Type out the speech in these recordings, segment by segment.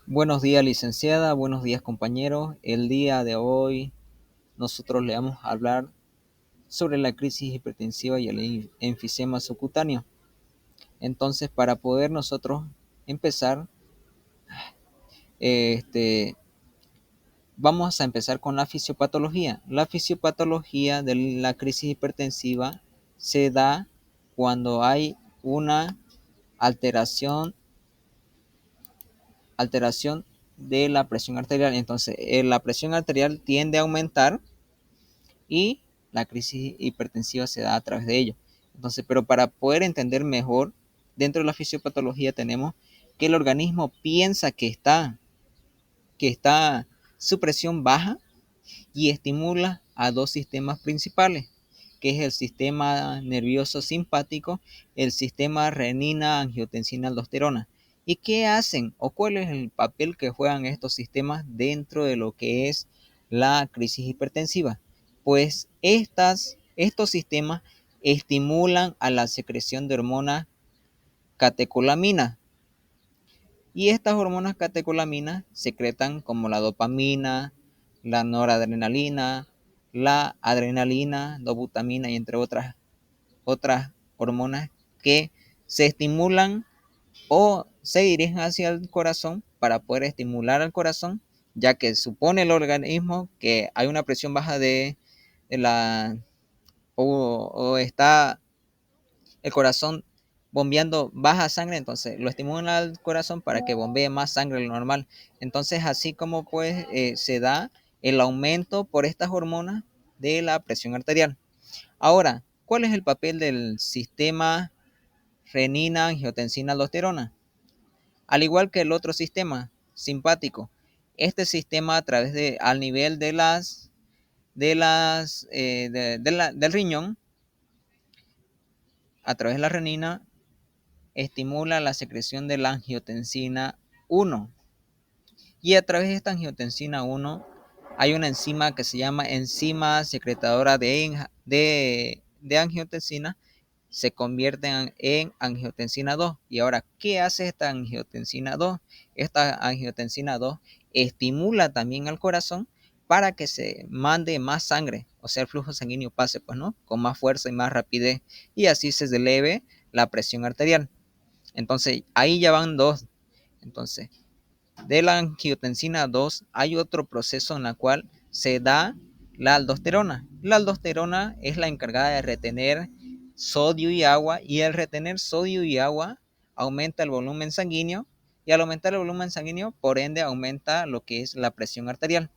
Buenos días, licenciada. Buenos días, compañeros. El día de hoy nosotros le vamos a hablar sobre la crisis hipertensiva y el enfisema subcutáneo. Entonces, para poder nosotros empezar, este, vamos a empezar con la fisiopatología. La fisiopatología de la crisis hipertensiva se da cuando hay una alteración, alteración de la presión arterial. Entonces, la presión arterial tiende a aumentar y la crisis hipertensiva se da a través de ello. Entonces, pero para poder entender mejor, dentro de la fisiopatología tenemos que el organismo piensa que está su presión baja y estimula a dos sistemas principales, que es el sistema nervioso simpático, el sistema renina-angiotensina-aldosterona. ¿Y qué hacen o cuál es el papel que juegan estos sistemas dentro de lo que es la crisis hipertensiva? Pues estos sistemas estimulan a la secreción de hormonas catecolaminas, y estas hormonas catecolaminas secretan como la dopamina, la noradrenalina, la adrenalina, dobutamina y entre otras hormonas que se estimulan o se dirigen hacia el corazón para poder estimular al corazón, ya que supone el organismo que hay una presión baja de la o está el corazón bombeando baja sangre, entonces lo estimula al corazón para que bombee más sangre de lo normal. Entonces, así como pues se da el aumento por estas hormonas de la presión arterial. Ahora, ¿cuál es el papel del sistema renina-angiotensina-aldosterona? Al igual que el otro sistema simpático, este sistema a través al nivel del riñón, a través de la renina, estimula la secreción de la angiotensina 1. Y a través de esta angiotensina 1 hay una enzima que se llama enzima secretadora de angiotensina, se convierte en angiotensina 2. Y ahora, ¿qué hace esta angiotensina 2? Esta angiotensina 2 estimula también al corazón para que se mande más sangre, o sea, el flujo sanguíneo pase, pues, ¿no? Con más fuerza y más rapidez, y así se eleve la presión arterial. Entonces, ahí ya van dos. Entonces, de la angiotensina 2 hay otro proceso en el cual se da la aldosterona. La aldosterona es la encargada de retener sodio y agua, y al retener sodio y agua aumenta el volumen sanguíneo, y al aumentar el volumen sanguíneo, por ende, aumenta lo que es la presión arterial.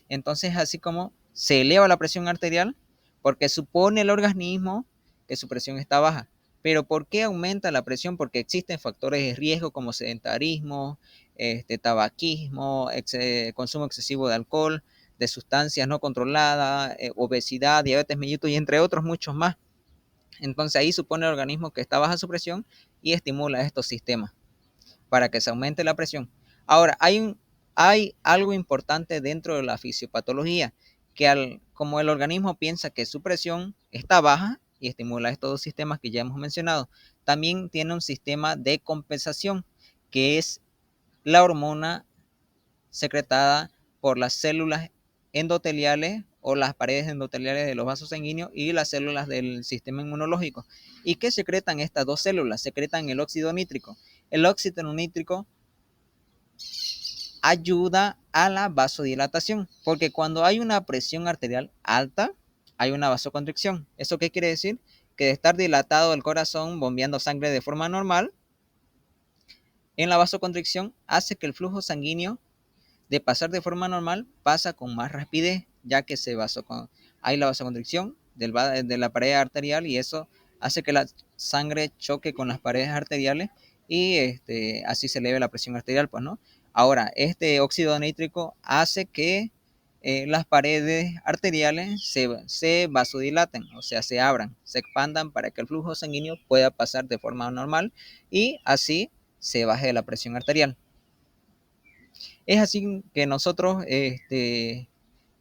Entonces, así como se eleva la presión arterial, porque supone el organismo que su presión está baja. Pero ¿por qué aumenta la presión? Porque existen factores de riesgo como sedentarismo, tabaquismo, consumo excesivo de alcohol, de sustancias no controladas, obesidad, diabetes mellitus y entre otros muchos más. Entonces ahí supone el organismo que está baja su presión y estimula estos sistemas para que se aumente la presión. Ahora, hay algo importante dentro de la fisiopatología, que como el organismo piensa que su presión está baja y estimula estos dos sistemas que ya hemos mencionado, también tiene un sistema de compensación, que es la hormona secretada por las células endoteliales o las paredes endoteliales de los vasos sanguíneos y las células del sistema inmunológico. ¿Y qué secretan estas dos células? Secretan el óxido nítrico. El óxido nítrico ayuda a la vasodilatación, porque cuando hay una presión arterial alta, hay una vasoconstricción. ¿Eso qué quiere decir? Que de estar dilatado el corazón, bombeando sangre de forma normal, en la vasoconstricción hace que el flujo sanguíneo, de pasar de forma normal, pasa con más rapidez, ya que hay la vasoconstricción de la pared arterial, y eso hace que la sangre choque con las paredes arteriales y así se eleve la presión arterial, pues, ¿no? Ahora, este óxido nítrico hace que las paredes arteriales se vasodilaten, o sea, se abran, se expandan para que el flujo sanguíneo pueda pasar de forma normal y así se baje la presión arterial. Es así que nosotros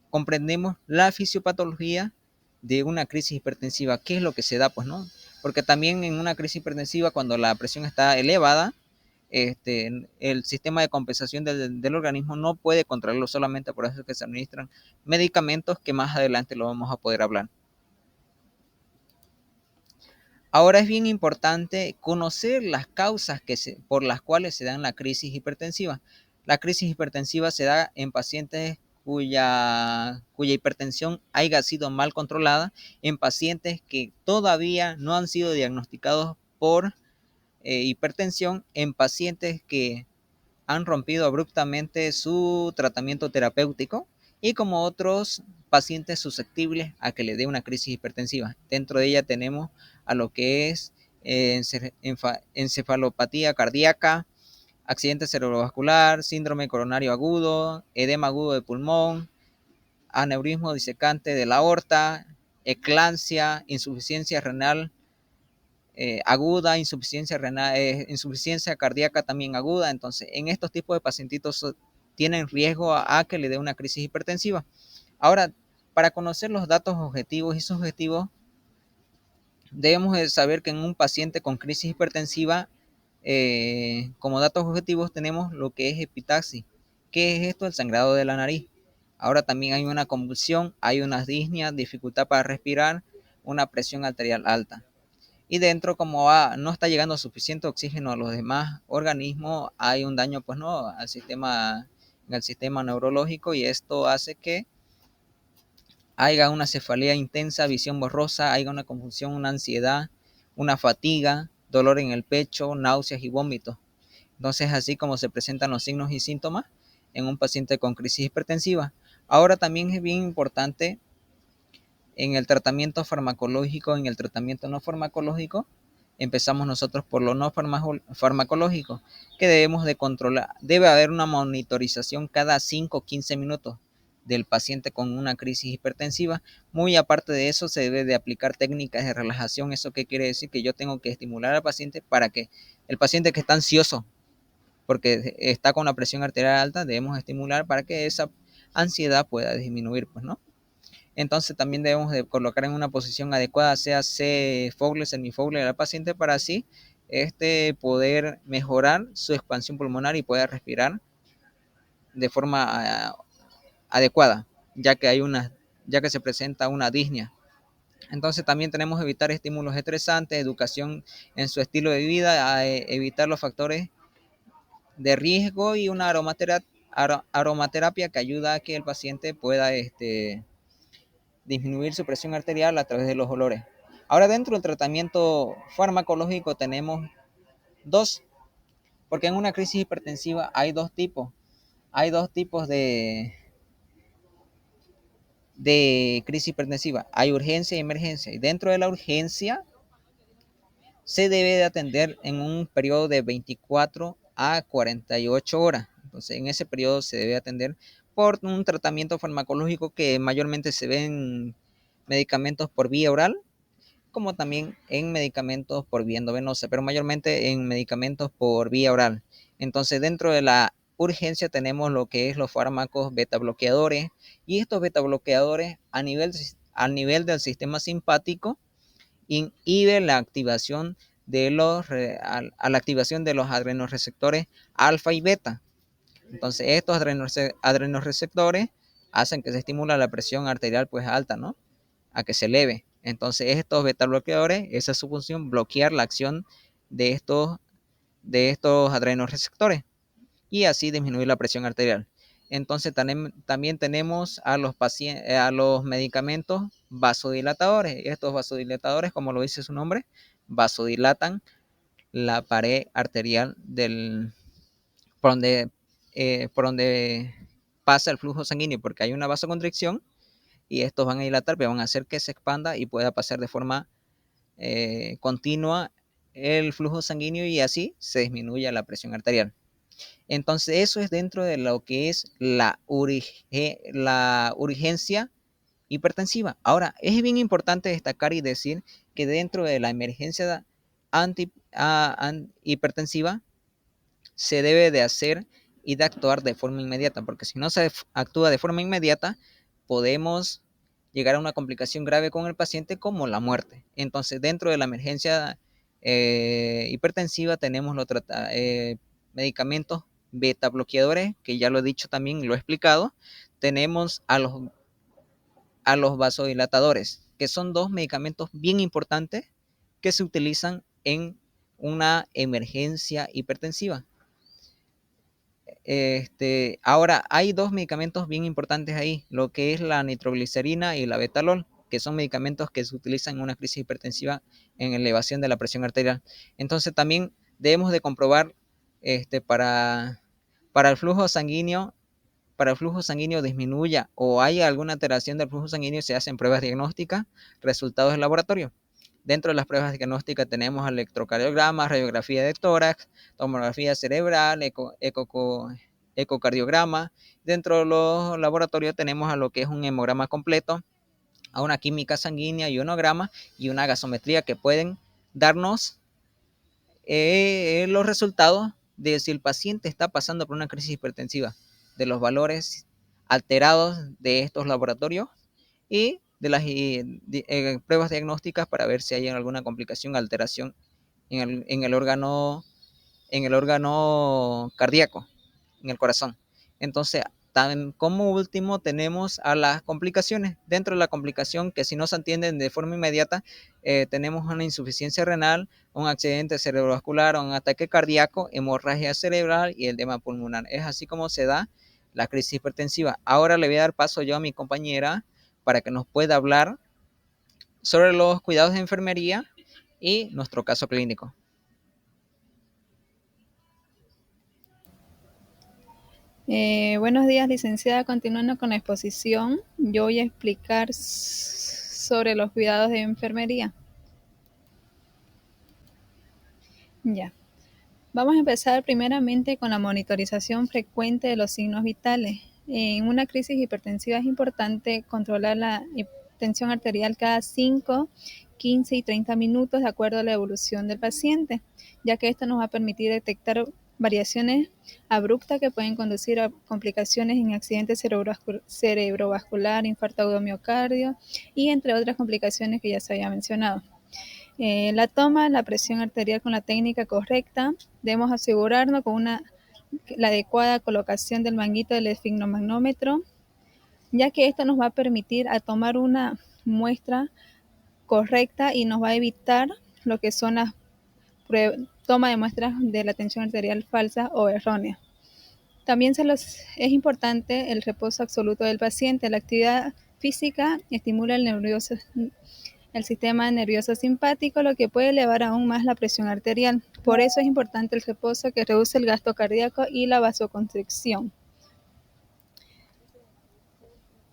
comprendemos la fisiopatología de una crisis hipertensiva. ¿Qué es lo que se da? Pues no, porque también en una crisis hipertensiva, cuando la presión está elevada, el sistema de compensación del organismo no puede controlarlo, solamente por eso que se administran medicamentos, que más adelante lo vamos a poder hablar. Ahora es bien importante conocer las causas por las cuales se dan la crisis hipertensiva. La crisis hipertensiva se da en pacientes cuya hipertensión haya sido mal controlada, en pacientes que todavía no han sido diagnosticados por hipertensión, en pacientes que han rompido abruptamente su tratamiento terapéutico, y como otros pacientes susceptibles a que le dé una crisis hipertensiva. Dentro de ella tenemos a lo que es encefalopatía cardíaca, accidente cerebrovascular, síndrome coronario agudo, edema agudo de pulmón, aneurismo disecante de la aorta, eclampsia, insuficiencia renal aguda, insuficiencia cardíaca también aguda. Entonces, en estos tipos de pacientitos tienen riesgo a que le dé una crisis hipertensiva. Ahora, para conocer los datos objetivos y subjetivos, debemos de saber que en un paciente con crisis hipertensiva, como datos objetivos tenemos lo que es epitaxis. ¿Qué es esto? El sangrado de la nariz. Ahora también hay una convulsión, hay unas disnea, dificultad para respirar, una presión arterial alta. Y dentro, como no está llegando suficiente oxígeno a los demás organismos, hay un daño pues no al sistema, en el sistema neurológico, y esto hace que haya una cefalea intensa, visión borrosa, haya una confusión, una ansiedad, una fatiga, dolor en el pecho, náuseas y vómitos. Entonces, así como se presentan los signos y síntomas en un paciente con crisis hipertensiva. Ahora también es bien importante en el tratamiento farmacológico, en el tratamiento no farmacológico. Empezamos nosotros por lo no farmacológico, que debemos de controlar. Debe haber una monitorización cada 5 o 15 minutos del paciente con una crisis hipertensiva. Muy aparte de eso, se debe de aplicar técnicas de relajación. ¿Eso qué quiere decir? Que yo tengo que estimular al paciente para que el paciente que está ansioso porque está con la presión arterial alta, debemos estimular para que esa ansiedad pueda disminuir, pues, ¿no? Entonces también debemos de colocar en una posición adecuada, sea fogle, semifogle al paciente, para así poder mejorar su expansión pulmonar y pueda respirar de forma adecuada, ya que se presenta una disnea. Entonces también tenemos que evitar estímulos estresantes, educación en su estilo de vida, evitar los factores de riesgo, y una aromaterapia que ayuda a que el paciente pueda disminuir su presión arterial a través de los olores. Ahora, dentro del tratamiento farmacológico tenemos dos, porque en una crisis hipertensiva hay dos tipos. Hay dos tipos de crisis hipertensiva. Hay urgencia y emergencia. Y dentro de la urgencia se debe de atender en un periodo de 24 a 48 horas. Entonces, en ese periodo se debe atender por un tratamiento farmacológico que mayormente se ve en medicamentos por vía oral, como también en medicamentos por vía endovenosa, pero mayormente en medicamentos por vía oral. Entonces, dentro de la urgencia tenemos lo que es los fármacos beta bloqueadores, y estos beta bloqueadores a nivel del sistema simpático inhibe la activación a la activación de los adrenoreceptores alfa y beta. Entonces, estos adrenoreceptores hacen que se estimula la presión arterial pues alta, ¿no? A que se eleve. Entonces, estos beta bloqueadores, esa es su función, bloquear la acción de estos adrenoreceptores, y así disminuir la presión arterial. Entonces también tenemos a los medicamentos vasodilatadores. Estos vasodilatadores, como lo dice su nombre, vasodilatan la pared arterial por donde pasa el flujo sanguíneo, porque hay una vasoconstricción, y estos van a dilatar, pero van a hacer que se expanda y pueda pasar de forma continua el flujo sanguíneo, y así se disminuye la presión arterial. Entonces, eso es dentro de lo que es la urgencia hipertensiva. Ahora, es bien importante destacar y decir que dentro de la emergencia hipertensiva se debe de hacer y de actuar de forma inmediata, porque si no se actúa de forma inmediata, podemos llegar a una complicación grave con el paciente, como la muerte. Entonces, dentro de la emergencia hipertensiva tenemos medicamentos beta bloqueadores, que ya lo he dicho también, lo he explicado. Tenemos a los vasodilatadores, que son dos medicamentos bien importantes que se utilizan en una emergencia hipertensiva. Ahora, hay dos medicamentos bien importantes ahí, lo que es la nitroglicerina y la betalol, que son medicamentos que se utilizan en una crisis hipertensiva en elevación de la presión arterial. Entonces, también debemos de comprobar para el flujo sanguíneo, disminuya o haya alguna alteración del flujo sanguíneo, se hacen pruebas diagnósticas, resultados de laboratorio. Dentro de las pruebas diagnósticas tenemos electrocardiograma, radiografía de tórax, tomografía cerebral, ecocardiograma. Dentro de los laboratorios tenemos a lo que es un hemograma completo, a una química sanguínea, ionograma y una gasometría, que pueden darnos los resultados de si el paciente está pasando por una crisis hipertensiva, de los valores alterados de estos laboratorios y de las pruebas diagnósticas para ver si hay alguna complicación, alteración en el órgano cardíaco, en el corazón. Entonces, como último tenemos a las complicaciones. Dentro de la complicación, que si no se atienden de forma inmediata, tenemos una insuficiencia renal, un accidente cerebrovascular, un ataque cardíaco, hemorragia cerebral y edema pulmonar. Es así como se da la crisis hipertensiva. Ahora le voy a dar paso yo a mi compañera para que nos pueda hablar sobre los cuidados de enfermería y nuestro caso clínico. Buenos días, licenciada. Continuando con la exposición, yo voy a explicar sobre los cuidados de enfermería. Ya. Vamos a empezar primeramente con la monitorización frecuente de los signos vitales. En una crisis hipertensiva es importante controlar la tensión arterial cada 5, 15 y 30 minutos de acuerdo a la evolución del paciente, ya que esto nos va a permitir detectar variaciones abruptas que pueden conducir a complicaciones en accidentes cerebrovascular, infarto de miocardio y entre otras complicaciones que ya se había mencionado. La toma, la presión arterial con la técnica correcta. Debemos asegurarnos con la adecuada colocación del manguito del esfigmomagnómetro, ya que esto nos va a permitir a tomar una muestra correcta y nos va a evitar lo que son las toma de muestras de la tensión arterial falsa o errónea. También es importante el reposo absoluto del paciente. La actividad física estimula el sistema nervioso simpático, lo que puede elevar aún más la presión arterial. Por eso es importante el reposo, que reduce el gasto cardíaco y la vasoconstricción.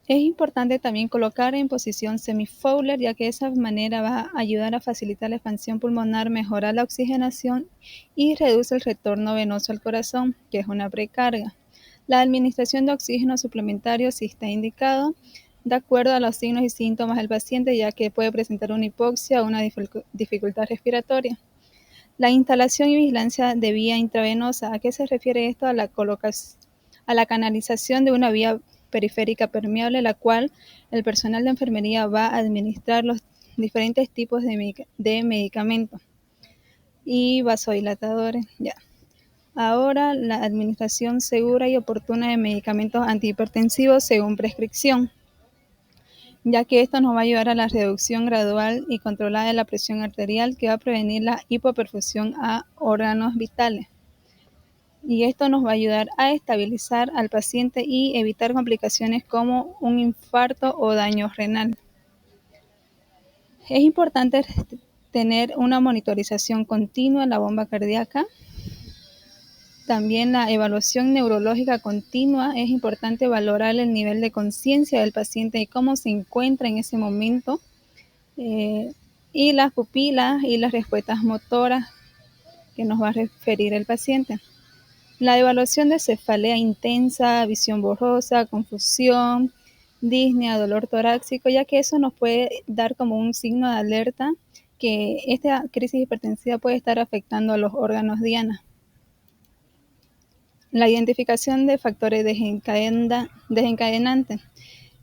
Es importante también colocar en posición semi-Fowler, ya que de esa manera va a ayudar a facilitar la expansión pulmonar, mejorar la oxigenación y reduce el retorno venoso al corazón, que es una precarga. La administración de oxígeno suplementario, si está indicado, de acuerdo a los signos y síntomas del paciente, ya que puede presentar una hipoxia o una dificultad respiratoria. La instalación y vigilancia de vía intravenosa. ¿A qué se refiere esto? A la canalización de una vía periférica permeable, la cual el personal de enfermería va a administrar los diferentes tipos de medicamentos y vasodilatadores. Ya. Ahora, la administración segura y oportuna de medicamentos antihipertensivos según prescripción, ya que esto nos va a ayudar a la reducción gradual y controlada de la presión arterial, que va a prevenir la hipoperfusión a órganos vitales. Y esto nos va a ayudar a estabilizar al paciente y evitar complicaciones como un infarto o daño renal. Es importante tener una monitorización continua en la bomba cardíaca. También la evaluación neurológica continua. Es importante valorar el nivel de conciencia del paciente y cómo se encuentra en ese momento, y las pupilas y las respuestas motoras que nos va a referir el paciente. La evaluación de cefalea intensa, visión borrosa, confusión, disnea, dolor torácico, ya que eso nos puede dar como un signo de alerta que esta crisis hipertensiva puede estar afectando a los órganos diana. La identificación de factores desencadenantes.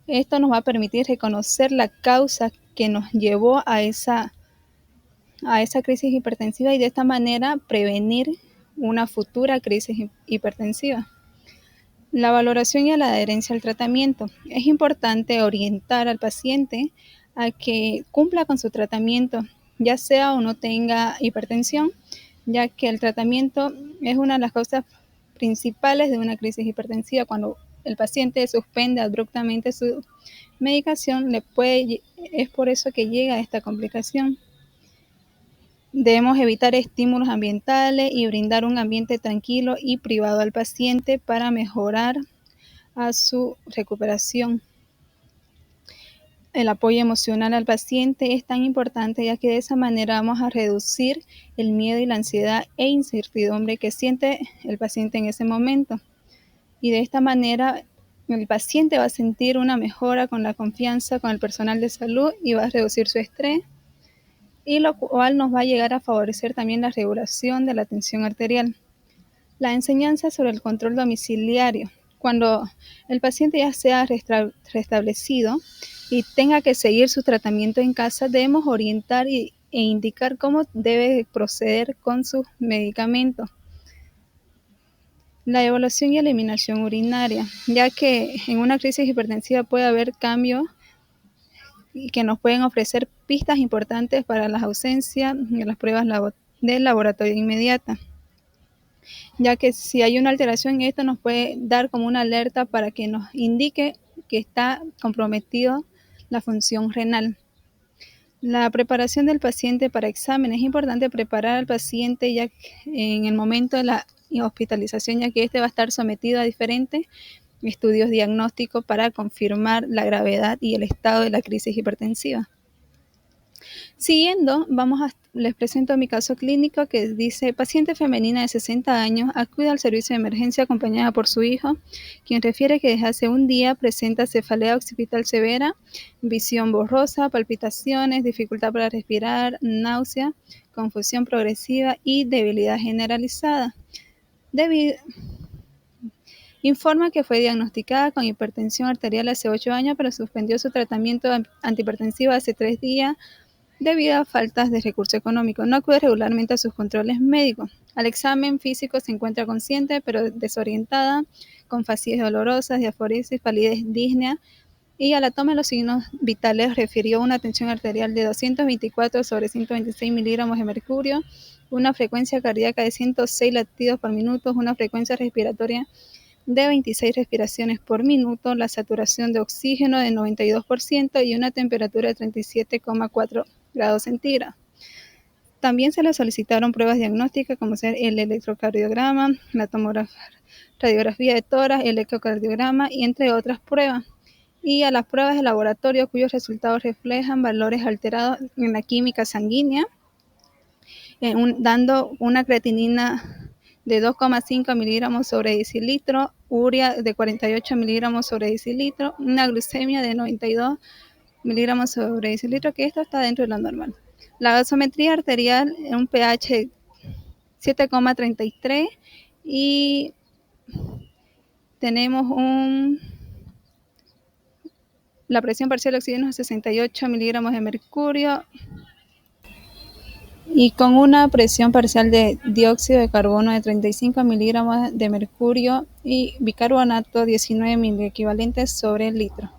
Esto nos va a permitir reconocer la causa que nos llevó a esa crisis hipertensiva y de esta manera prevenir una futura crisis hipertensiva. La valoración y la adherencia al tratamiento. Es importante orientar al paciente a que cumpla con su tratamiento, ya sea o no tenga hipertensión, ya que el tratamiento es una de las causas principales de una crisis hipertensiva. Cuando el paciente suspende abruptamente su medicación, es por eso que llega a esta complicación. Debemos evitar estímulos ambientales y brindar un ambiente tranquilo y privado al paciente para mejorar a su recuperación. El apoyo emocional al paciente es tan importante, ya que de esa manera vamos a reducir el miedo y la ansiedad e incertidumbre que siente el paciente en ese momento. Y de esta manera el paciente va a sentir una mejora con la confianza con el personal de salud y va a reducir su estrés, y lo cual nos va a llegar a favorecer también la regulación de la tensión arterial. La enseñanza sobre el control domiciliario. Cuando el paciente ya sea restablecido y tenga que seguir su tratamiento en casa, debemos orientar e indicar cómo debe proceder con sus medicamentos. La evaluación y eliminación urinaria, ya que en una crisis hipertensiva puede haber cambios y que nos pueden ofrecer pistas importantes para las ausencias de las pruebas del laboratorio inmediata, ya que si hay una alteración en esto nos puede dar como una alerta para que nos indique que está comprometido la función renal. La preparación del paciente para exámenes. Es importante preparar al paciente ya en el momento de la hospitalización, ya que este va a estar sometido a diferentes estudios diagnósticos para confirmar la gravedad y el estado de la crisis hipertensiva. Siguiendo, les presento mi caso clínico que dice: paciente femenina de 60 años acude al servicio de emergencia acompañada por su hijo, quien refiere que desde hace un día presenta cefalea occipital severa, visión borrosa, palpitaciones, dificultad para respirar, náusea, confusión progresiva y debilidad generalizada. Informa que fue diagnosticada con hipertensión arterial hace 8 años, pero suspendió su tratamiento antihipertensivo hace 3 días debido a faltas de recurso económico. No acude regularmente a sus controles médicos. Al examen físico se encuentra consciente, pero desorientada, con facies dolorosas, diaforesis, palidez, disnea, y a la toma de los signos vitales refirió una tensión arterial de 224/126 miligramos de mercurio, una frecuencia cardíaca de 106 latidos por minuto, una frecuencia respiratoria de 26 respiraciones por minuto, la saturación de oxígeno de 92% y una temperatura de 37,4 grados centígrados. También se le solicitaron pruebas diagnósticas como ser el electrocardiograma, la radiografía de tórax, el ecocardiograma y entre otras pruebas. Y a las pruebas de laboratorio cuyos resultados reflejan valores alterados en la química sanguínea, dando una creatinina de 2,5 miligramos sobre decilitro, urea de 48 miligramos sobre decilitro, una glucemia de 92 miligramos sobre decilitro, que esto está dentro de lo normal. La gasometría arterial en un pH 7,33 y tenemos la presión parcial de oxígeno es 68 miligramos de mercurio y con una presión parcial de dióxido de carbono de 35 miligramos de mercurio y bicarbonato 19 miliequivalentes sobre el litro.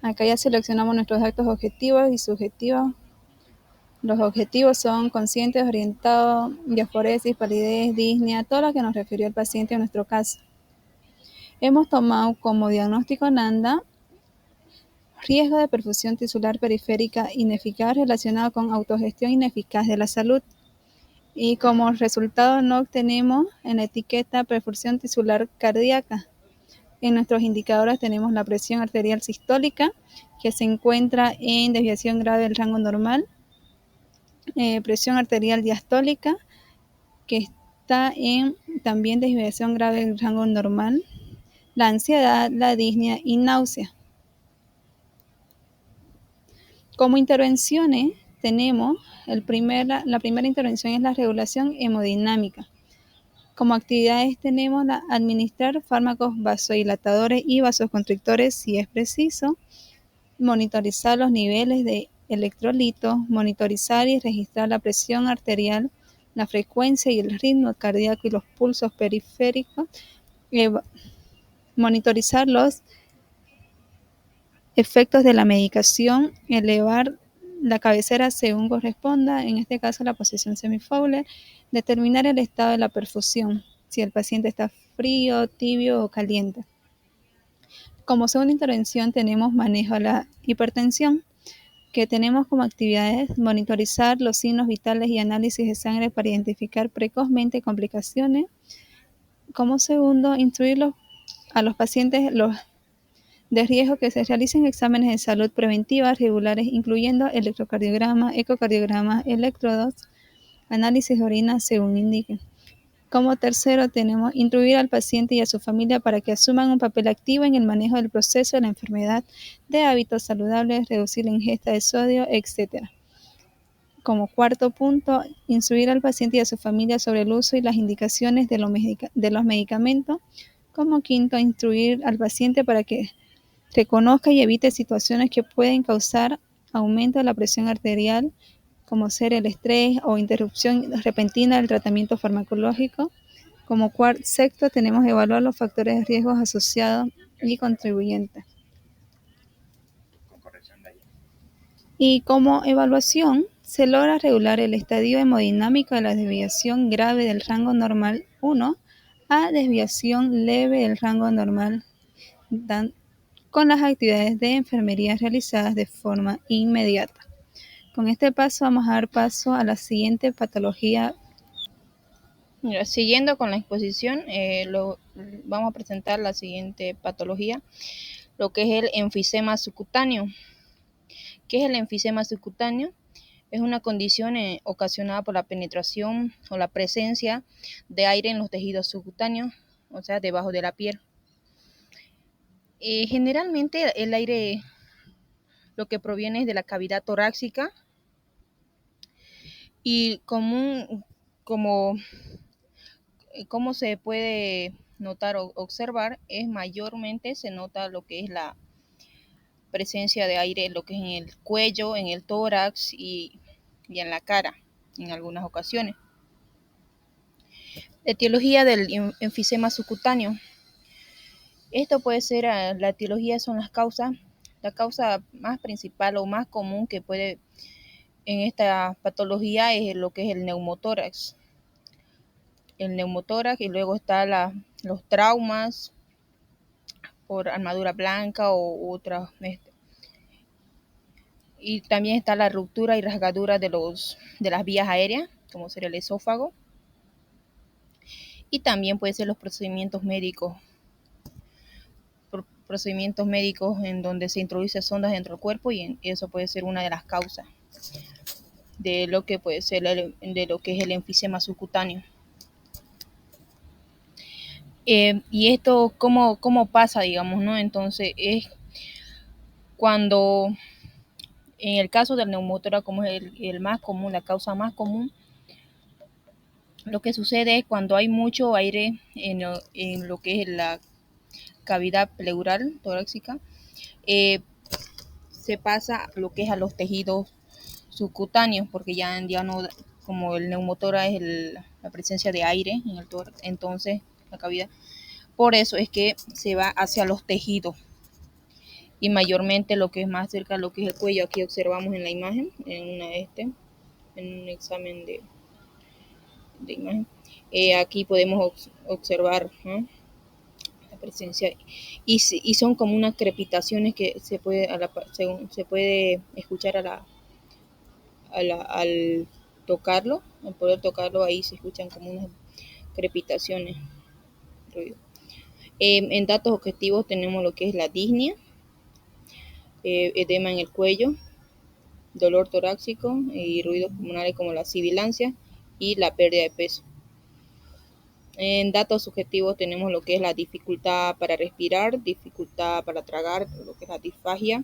Acá ya seleccionamos nuestros datos objetivos y subjetivos. Los objetivos son conscientes, orientados, diaforesis, palidez, disnea, todo lo que nos refirió el paciente en nuestro caso. Hemos tomado como diagnóstico NANDA riesgo de perfusión tisular periférica ineficaz relacionado con autogestión ineficaz de la salud. Y como resultado no obtenemos en la etiqueta perfusión tisular cardíaca. En nuestros indicadores tenemos la presión arterial sistólica, que se encuentra en desviación grave del rango normal, presión arterial diastólica, que está en también desviación grave del rango normal, la ansiedad, la disnea y náusea. Como intervenciones tenemos, la primera intervención es la regulación hemodinámica. Como actividades tenemos administrar fármacos vasodilatadores y vasoconstrictores si es preciso, monitorizar los niveles de electrolitos, monitorizar y registrar la presión arterial, la frecuencia y el ritmo cardíaco y los pulsos periféricos, monitorizar los efectos de la medicación, elevar la cabecera según corresponda, en este caso la posición semifowler, determinar el estado de la perfusión, si el paciente está frío, tibio o caliente. Como segunda intervención tenemos manejo de la hipertensión, que tenemos como actividades monitorizar los signos vitales y análisis de sangre para identificar precozmente complicaciones. Como segundo, instruir a los pacientes de riesgo que se realicen exámenes de salud preventiva regulares, incluyendo electrocardiograma, ecocardiograma, electrodos, análisis de orina según indique. Como tercero, tenemos instruir al paciente y a su familia para que asuman un papel activo en el manejo del proceso de la enfermedad, de hábitos saludables, reducir la ingesta de sodio, etc. Como cuarto punto, instruir al paciente y a su familia sobre el uso y las indicaciones de los medicamentos. Como quinto, instruir al paciente para que reconozca y evite situaciones que pueden causar aumento de la presión arterial, como ser el estrés o interrupción repentina del tratamiento farmacológico. Como sexto, tenemos que evaluar los factores de riesgo asociados y contribuyentes. Y como evaluación, se logra regular el estadio hemodinámico de la desviación grave del rango normal 1 a desviación leve del rango normal, con las actividades de enfermería realizadas de forma inmediata. Con este paso vamos a dar paso a la siguiente patología. Siguiendo con la exposición, vamos a presentar la siguiente patología, lo que es el enfisema subcutáneo. ¿Qué es el enfisema subcutáneo? Es una condición ocasionada por la penetración o la presencia de aire en los tejidos subcutáneos, o sea, debajo de la piel. Generalmente el aire lo que proviene es de la cavidad torácica y como se puede notar o observar, es mayormente se nota lo que es la presencia de aire, lo que es en el cuello, en el tórax y en la cara en algunas ocasiones. Etiología del enfisema subcutáneo. Esto puede ser, la etiología son las causas. La causa más principal o más común que puede en esta patología es lo que es el neumotórax. El neumotórax, y luego está los traumas por armadura blanca o otras. Y también está la ruptura y rasgadura de las vías aéreas, como sería el esófago. Y también puede ser los procedimientos médicos en donde se introduce sondas dentro del cuerpo, y eso puede ser una de las causas de lo que puede ser de lo que es el enfisema subcutáneo. Y esto, ¿cómo pasa, digamos, no? Entonces, es cuando, en el caso del neumotórax, como es el más común, la causa más común, lo que sucede es cuando hay mucho aire en lo que es la cavidad pleural torácica, se pasa lo que es a los tejidos subcutáneos, porque ya no, como el neumotórax es la presencia de aire en el tórax, entonces la cavidad, por eso es que se va hacia los tejidos y mayormente lo que es más cerca de lo que es el cuello. Aquí observamos en la imagen, en un examen de imagen, aquí podemos observar, ¿no?, la presencia, y son como unas crepitaciones que se puede escuchar al tocarlo. Al poder tocarlo, ahí se escuchan como unas crepitaciones, ruido. En datos objetivos tenemos lo que es la disnea, edema en el cuello, dolor torácico y ruidos pulmonares como la sibilancia y la pérdida de peso. En datos subjetivos tenemos lo que es la dificultad para respirar, dificultad para tragar, lo que es la disfagia,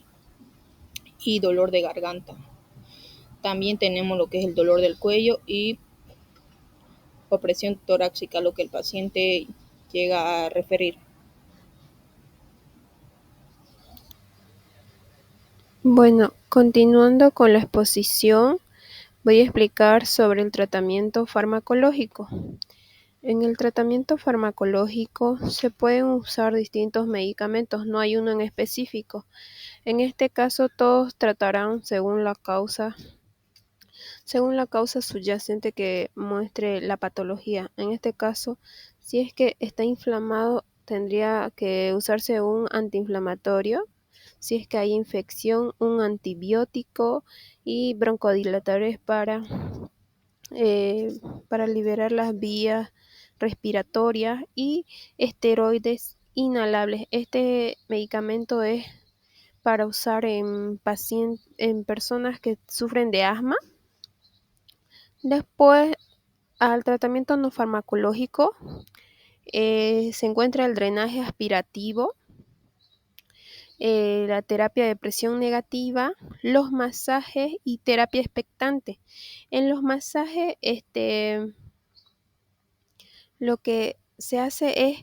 y dolor de garganta. También tenemos lo que es el dolor del cuello y opresión torácica, lo que el paciente llega a referir. Bueno, continuando con la exposición, Voy a explicar sobre el tratamiento farmacológico. En el tratamiento farmacológico se pueden usar distintos medicamentos, no hay uno en específico. En este caso, todos tratarán según la causa subyacente que muestre la patología. En este caso, si es que está inflamado, tendría que usarse un antiinflamatorio. Si es que hay infección, un antibiótico y broncodilatadores para liberar las vías respiratorias y esteroides inhalables. Este medicamento es para usar en personas que sufren de asma. Después, al tratamiento no farmacológico, se encuentra el drenaje aspirativo, la terapia de presión negativa, los masajes y terapia expectante. En los masajes, lo que se hace es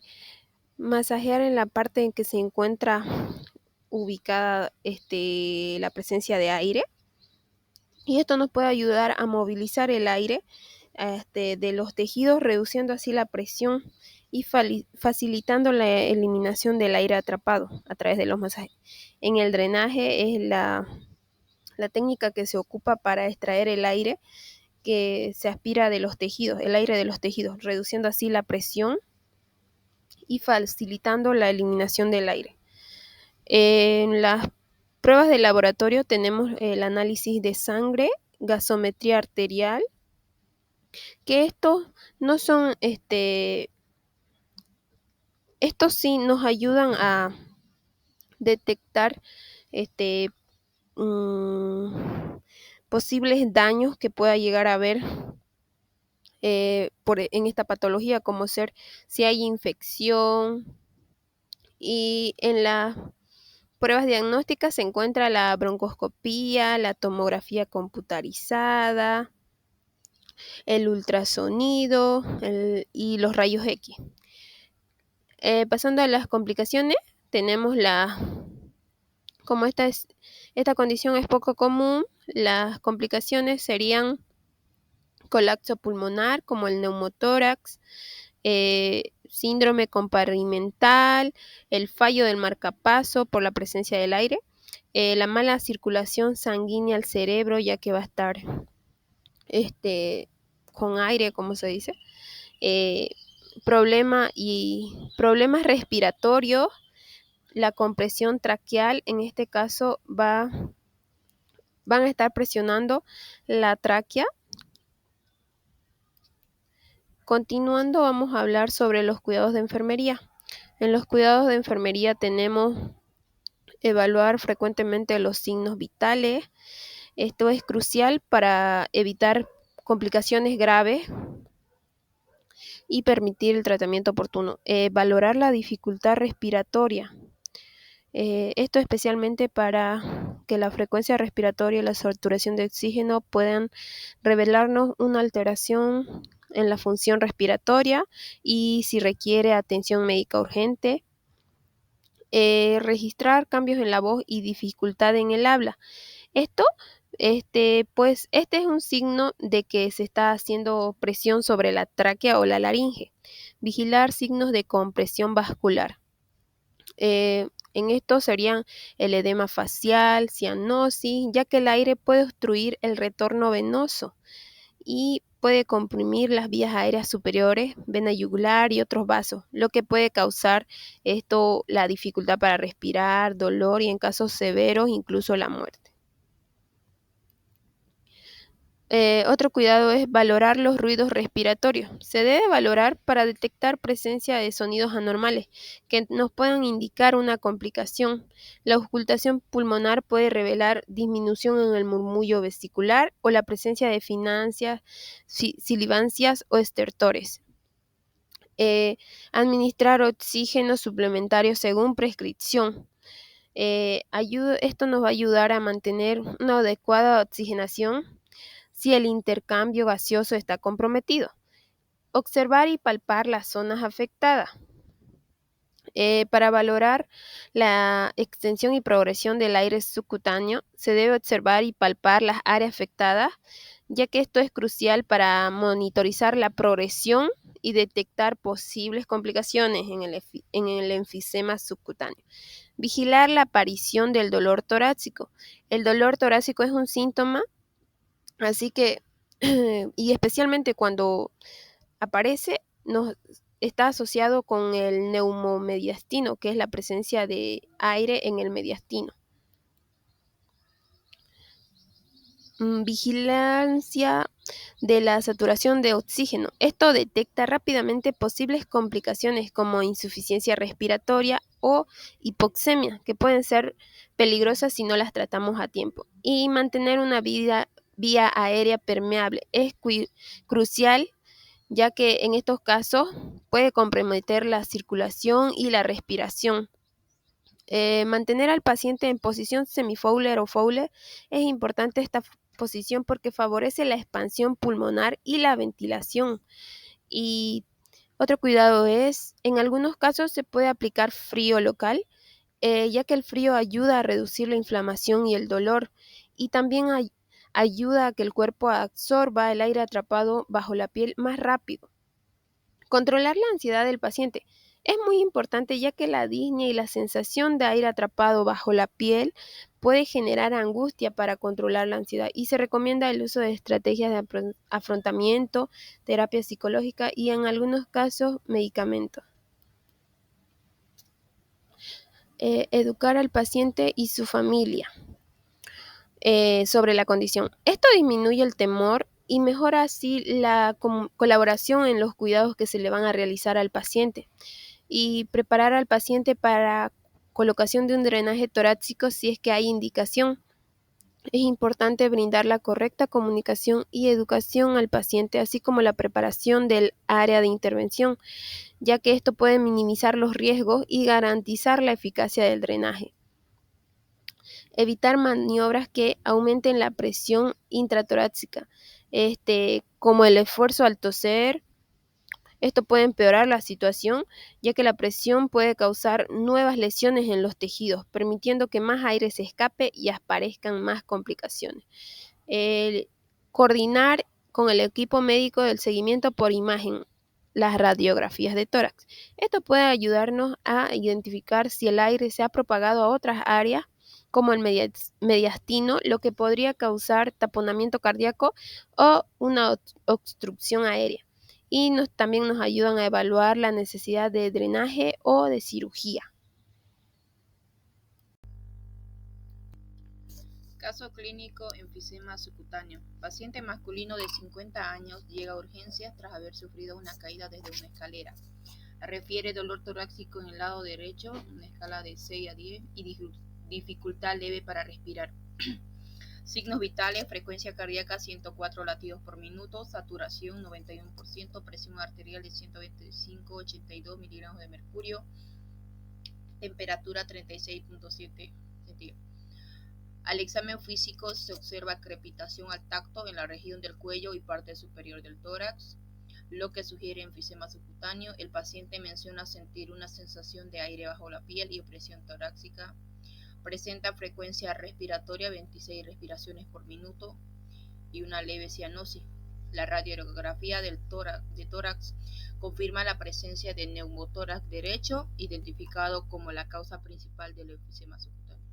masajear en la parte en que se encuentra ubicada la presencia de aire, y esto nos puede ayudar a movilizar el aire de los tejidos, reduciendo así la presión y facilitando la eliminación del aire atrapado a través de los masajes. En el drenaje es la técnica que se ocupa para extraer el aire que se aspira de los tejidos, el aire de los tejidos, reduciendo así la presión y facilitando la eliminación del aire. En las pruebas de laboratorio tenemos el análisis de sangre, gasometría arterial, que estos no son, estos sí nos ayudan a detectar posibles daños que pueda llegar a haber en esta patología, como ser si hay infección. Y en las pruebas diagnósticas se encuentra la broncoscopía, la tomografía computarizada, el ultrasonido y los rayos X. Pasando a las complicaciones, tenemos como esta condición es poco común, las complicaciones serían colapso pulmonar, como el neumotórax, síndrome compartimental, el fallo del marcapaso por la presencia del aire, la mala circulación sanguínea al cerebro, ya que va a estar con aire, como se dice, problemas respiratorios, la compresión traqueal. En este caso van a estar presionando la tráquea. Continuando, vamos a hablar sobre los cuidados de enfermería. En los cuidados de enfermería tenemos evaluar frecuentemente los signos vitales. Esto es crucial para evitar complicaciones graves y permitir el tratamiento oportuno. Valorar la dificultad respiratoria. Esto especialmente para que la frecuencia respiratoria y la saturación de oxígeno puedan revelarnos una alteración en la función respiratoria y si requiere atención médica urgente. Registrar cambios en la voz y dificultad en el habla. Esto, pues, este es un signo de que se está haciendo presión sobre la tráquea o la laringe. Vigilar signos de compresión vascular. En esto serían el edema facial, cianosis, ya que el aire puede obstruir el retorno venoso y puede comprimir las vías aéreas superiores, vena yugular y otros vasos, lo que puede causar la dificultad para respirar, dolor y en casos severos incluso la muerte. Otro cuidado es valorar los ruidos respiratorios. Se debe valorar para detectar presencia de sonidos anormales que nos puedan indicar una complicación. La auscultación pulmonar puede revelar disminución en el murmullo vesicular o la presencia de sibilancias o estertores. Administrar oxígeno suplementario según prescripción. Esto nos va a ayudar a mantener una adecuada oxigenación si el intercambio gaseoso está comprometido. Observar y palpar las zonas afectadas. Para valorar la extensión y progresión del aire subcutáneo, se debe observar y palpar las áreas afectadas, ya que esto es crucial para monitorizar la progresión y detectar posibles complicaciones en el enfisema subcutáneo. Vigilar la aparición del dolor torácico. El dolor torácico es un síntoma, así que, y especialmente cuando aparece, está asociado con el neumomediastino, que es la presencia de aire en el mediastino. Vigilancia de la saturación de oxígeno. Esto detecta rápidamente posibles complicaciones como insuficiencia respiratoria o hipoxemia, que pueden ser peligrosas si no las tratamos a tiempo. Y mantener una vía aérea permeable es crucial, ya que en estos casos puede comprometer la circulación y la respiración. Mantener al paciente en posición semifowler o Fowler es importante esta posición porque favorece la expansión pulmonar y la ventilación. Y otro cuidado es, en algunos casos se puede aplicar frío local, ya que el frío ayuda a reducir la inflamación y el dolor, y también ayuda a que el cuerpo absorba el aire atrapado bajo la piel más rápido. Controlar la ansiedad del paciente es muy importante, ya que la disnea y la sensación de aire atrapado bajo la piel puede generar angustia. Para controlar la ansiedad, y se recomienda el uso de estrategias de afrontamiento, terapia psicológica y en algunos casos medicamentos. Educar al paciente y su familia sobre la condición. Esto disminuye el temor y mejora así la colaboración en los cuidados que se le van a realizar al paciente, y preparar al paciente para colocación de un drenaje torácico si es que hay indicación. Es importante brindar la correcta comunicación y educación al paciente, así como la preparación del área de intervención, ya que esto puede minimizar los riesgos y garantizar la eficacia del drenaje. Evitar maniobras que aumenten la presión intratorácica, como el esfuerzo al toser. Esto puede empeorar la situación, ya que la presión puede causar nuevas lesiones en los tejidos, permitiendo que más aire se escape y aparezcan más complicaciones. Coordinar con el equipo médico el seguimiento por imagen, las radiografías de tórax. Esto puede ayudarnos a identificar si el aire se ha propagado a otras áreas, como el mediastino, lo que podría causar taponamiento cardíaco o una obstrucción aérea. Y también nos ayudan a evaluar la necesidad de drenaje o de cirugía. Caso clínico: enfisema subcutáneo. Paciente masculino de 50 años llega a urgencias tras haber sufrido una caída desde una escalera. Refiere dolor torácico en el lado derecho, una escala de 6 a 10, y dificultad leve para respirar. Signos vitales: frecuencia cardíaca 104 latidos por minuto, saturación 91%, presión arterial de 125/82 miligramos de mercurio, temperatura 36.7 centígrados. Al examen físico se observa crepitación al tacto en la región del cuello y parte superior del tórax, lo que sugiere enfisema subcutáneo. El paciente menciona sentir una sensación de aire bajo la piel y opresión torácica. Presenta frecuencia respiratoria 26 respiraciones por minuto y una leve cianosis. La radiografía de tórax confirma la presencia de neumotórax derecho, identificado como la causa principal del enfisema subcutáneo.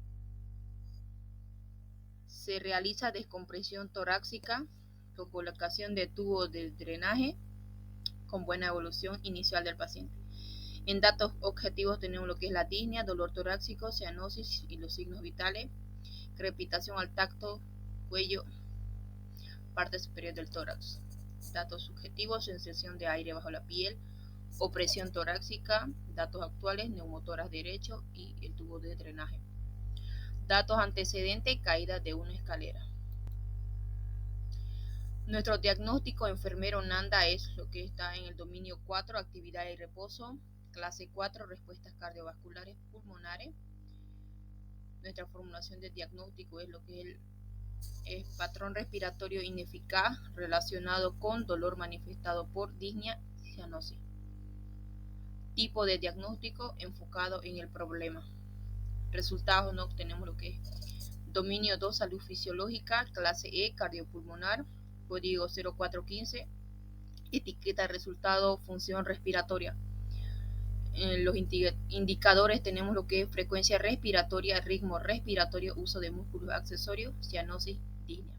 Se realiza descompresión torácica con colocación de tubo de drenaje con buena evolución inicial del paciente. En datos objetivos tenemos lo que es la disnea, dolor torácico, cianosis y los signos vitales, crepitación al tacto, cuello, parte superior del tórax. Datos subjetivos: sensación de aire bajo la piel, opresión torácica. Datos actuales: neumotórax derecho y el tubo de drenaje. Datos antecedentes: caída de una escalera. Nuestro diagnóstico enfermero Nanda es lo que está en el dominio 4, actividad y reposo. Clase 4, respuestas cardiovasculares pulmonares. Nuestra formulación de diagnóstico es lo que es patrón respiratorio ineficaz relacionado con dolor manifestado por disnea y cianosis. Tipo de diagnóstico enfocado en el problema. Resultados: no obtenemos lo que es dominio 2, salud fisiológica. Clase E, cardiopulmonar. código 0415, etiqueta resultado función respiratoria. En los indicadores tenemos lo que es frecuencia respiratoria, ritmo respiratorio, uso de músculos accesorios, cianosis, disnea.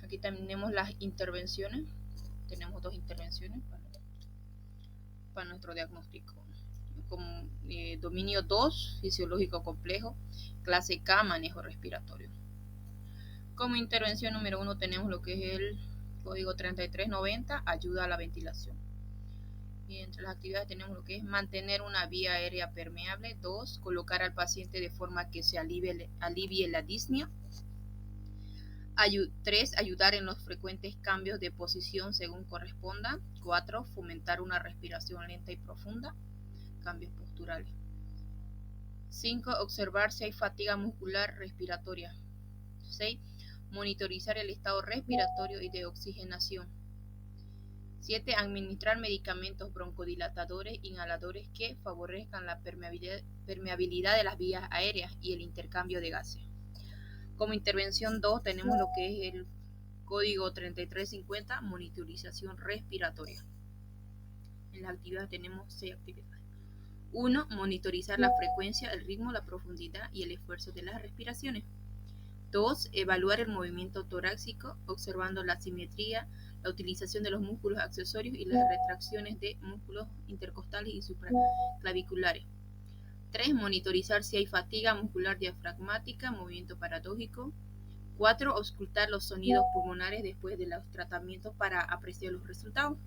Aquí tenemos las intervenciones. Tenemos dos intervenciones para nuestro diagnóstico. Como dominio 2, fisiológico complejo, clase K, manejo respiratorio. Como intervención número 1 tenemos lo que es el código 3390, ayuda a la ventilación. Y entre las actividades tenemos lo que es mantener una vía aérea permeable. 2, colocar al paciente de forma que se alivie la disnea. 3, ayudar en los frecuentes cambios de posición según corresponda. 4, fomentar una respiración lenta y profunda. Cambios posturales. 5, observar si hay fatiga muscular respiratoria. 6, monitorizar el estado respiratorio y de oxigenación. 7, administrar medicamentos broncodilatadores, inhaladores que favorezcan la permeabilidad de las vías aéreas y el intercambio de gases. Como intervención 2 tenemos lo que es el código 3350, monitorización respiratoria. En las actividades tenemos 6 actividades. 1, monitorizar la frecuencia, el ritmo, la profundidad y el esfuerzo de las respiraciones. 2, evaluar el movimiento torácico, observando la simetría, la utilización de los músculos accesorios y las retracciones de músculos intercostales y supraclaviculares. 3, monitorizar si hay fatiga muscular diafragmática, movimiento paradójico. 4, auscultar los sonidos pulmonares después de los tratamientos para apreciar los resultados.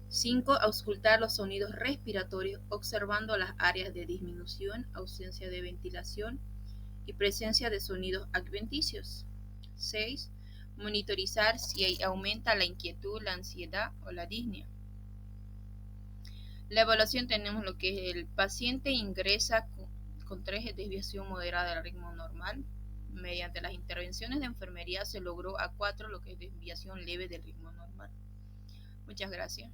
5, auscultar los sonidos respiratorios, observando las áreas de disminución, ausencia de ventilación y presencia de sonidos adventicios. 6, monitorizar si aumenta la inquietud, la ansiedad o la disnea. La evaluación tenemos lo que es el paciente ingresa con 3 desviación moderada del ritmo normal. Mediante las intervenciones de enfermería se logró a 4 lo que es desviación leve del ritmo normal. Muchas gracias.